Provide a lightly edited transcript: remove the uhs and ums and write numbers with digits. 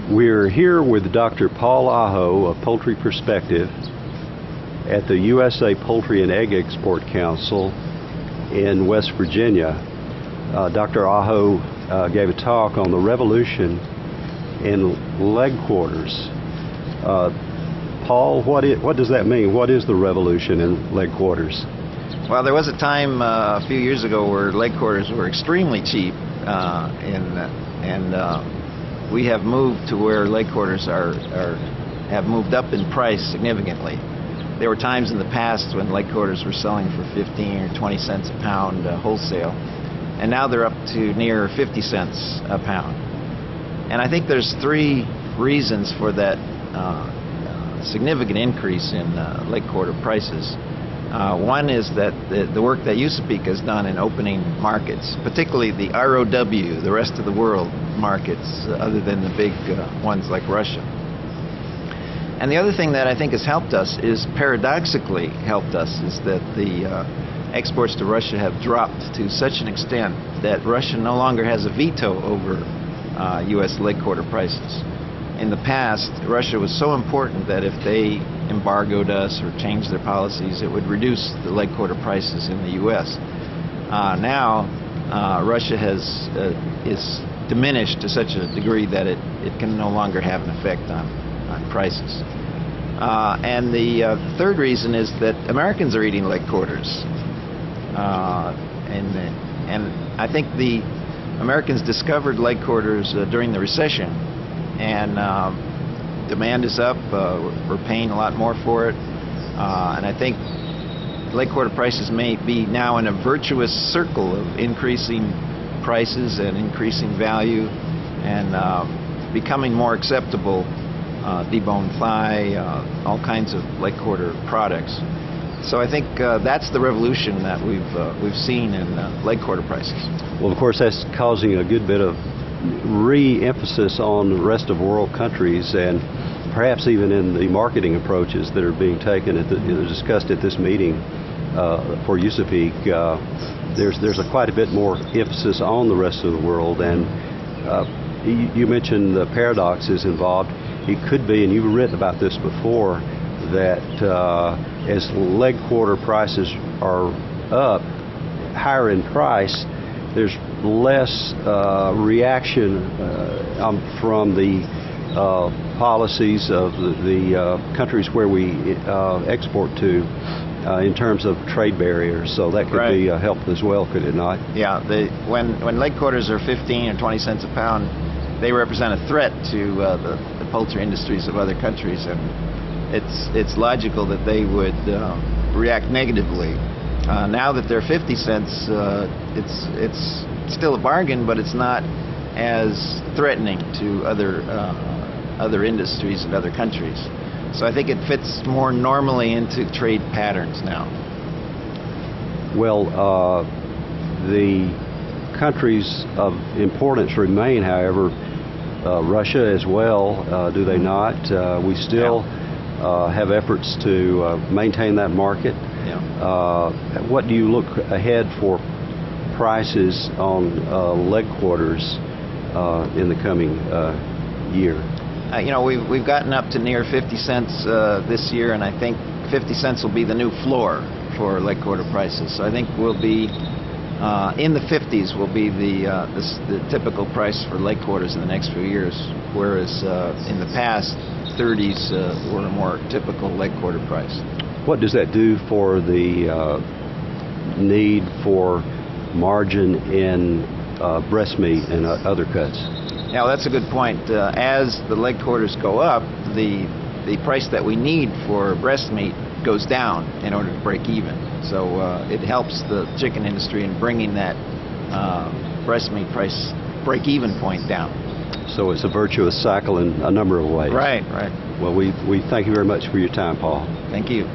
We're here with Dr. Paul Aho of Poultry Perspective at the USA Poultry and Egg Export Council in West Virginia. Dr. Aho gave a talk on the revolution in leg quarters. Paul, what does that mean? What is the revolution in leg quarters? Well, there was a time a few years ago where leg quarters were extremely cheap, and we have moved to where leg quarters have moved up in price significantly. There were times in the past when leg quarters were selling for 15 or 20 cents a pound wholesale, and now they're up to near 50 cents a pound. And I think there's three reasons for that significant increase in leg quarter prices. One is that the work that USAPEC has done in opening markets, particularly the ROW, the rest of the world markets, other than the big ones like Russia. And the other thing that I think has helped us is, paradoxically helped us, is that the exports to Russia have dropped to such an extent that Russia no longer has a veto over U.S. leg quarter prices. In the past, Russia was so important that if they embargoed us or changed their policies, it would reduce the leg quarter prices in the U.S. Now, Russia is diminished to such a degree that it can no longer have an effect on prices. And the third reason is that Americans are eating leg quarters. And I think the Americans discovered leg quarters during the recession, and demand is up. We're paying a lot more for it, and I think leg quarter prices may be now in a virtuous circle of increasing prices and increasing value, and becoming more acceptable. Deboned thigh, all kinds of leg quarter products. So I think that's the revolution that we've seen in leg quarter prices. Well, of course, that's causing a good bit of re-emphasis on the rest of world countries, and perhaps even in the marketing approaches that are being taken discussed at this meeting for USAPEC. There's quite a bit more emphasis on the rest of the world, and you mentioned the paradoxes involved. It could be, and you've written about this before, that as leg quarter prices are up, higher in price, there's less reaction from the policies of the countries where we export to in terms of trade barriers. So that could be helpful as well, could it not? Yeah, when leg quarters are 15 or 20 cents a pound, they represent a threat to the poultry industries of other countries, and it's logical that they would react negatively. Now that they're 50 cents, it's still a bargain, but it's not as threatening to other industries and other countries. So I think it fits more normally into trade patterns now. Well, the countries of importance remain, however, Russia as well, do they not? We still have efforts to maintain that market. Yeah. What do you look ahead for prices on leg quarters in the coming year? We've gotten up to near 50 cents this year, and I think 50 cents will be the new floor for leg quarter prices. So I think we'll be in the 50s will be the typical price for leg quarters in the next few years, whereas in the past, 30s were a more typical leg quarter price. What does that do for the need for margin in breast meat and other cuts? Yeah, well, that's a good point. As the leg quarters go up, the price that we need for breast meat goes down in order to break even. So it helps the chicken industry in bringing that breast meat price break-even point down. So it's a virtuous cycle in a number of ways. Right. Well, we thank you very much for your time, Paul. Thank you.